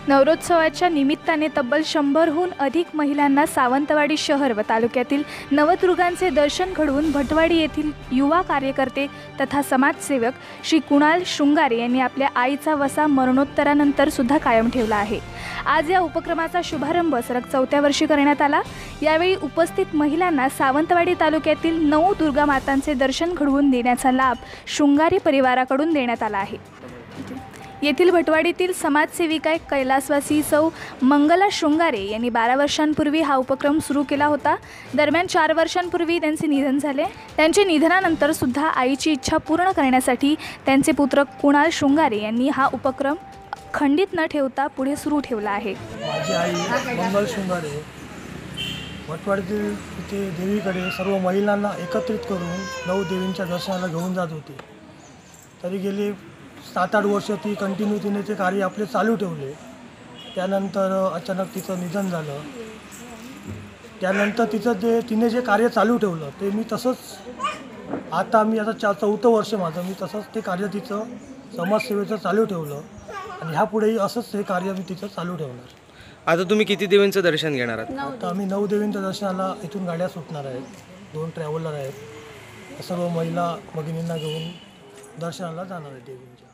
नवरोत्सवाच्या निमित्ताने तब्बल 100हून अधिक महिलांना सावंतवाडी शहर व तालुक्यातील नवदुर्गांचे दर्शन घडवून भटवाडी येथील युवा कार्यकर्ते तथा समाजसेवक श्री कुणाल शृंगारे यांनी आपल्या आईचा वसा मरणोत्तरानंतर सुद्धा कायम ठेवला आहे। आज या उपक्रमाचा शुभारंभ सलग 4थ्या वर्षी करण्यात आला। यावेळी उपस्थित महिलांना सावंतवाडी तालुक्यातील 9 दुर्गा मातांचे दर्शन घडवून देण्याचा लाभ शृंगारे परिवाराकडून देण्यात आला आहे। येथील भटवाडीतील समाजसेविका कैलासवासी सौ मंगला शृंगारे यांनी 12 वर्षांपूर्वी हा उपक्रम सुरू केला होता। दरम्यान 4 वर्षांपूर्वी त्यांचे निधन झाले। त्यांच्या निधनानंतर सुद्धा आईची इच्छा पूर्ण करण्यासाठी त्यांचे पुत्र कुणाल शृंगारे यांनी हा उपक्रम खंडित न ठेवता पुढे सुरू ठेवला आहे। माझी आई मंगल शृंगारे भटवाडीतील तिथे देवीकडे सर्व महिलांना एकत्रित करून 9 देवींच्या दर्शनाला घेऊन जात होती। तरी गेली 7-8 वर्ष ती कंटिन्यू तिने ते कार्य आपले चालू ठेवले। त्यानंतर अचानक तिचं निधन झालं। त्यानंतर तिने जे कार्य चालू ठेवलं ते मी तसंच आता 4थं वर्ष माझं मी तसंच ते कार्य तिचं समाजसेवेचं चालू ठेवलं आणि ह्यापुढेही असंच हे कार्य मी तिचं चालू ठेवणार। आता तुम्ही किती देवींचं दर्शन घेणार आहात? आता आम्ही 9 देवींच्या दर्शनाला इथून गाड्या सुटणार आहेत। 2 ट्रॅव्हलर आहेत। सर्व महिला भगिनींना घेऊन दर्शनाला जाणार आहे देवींच्या।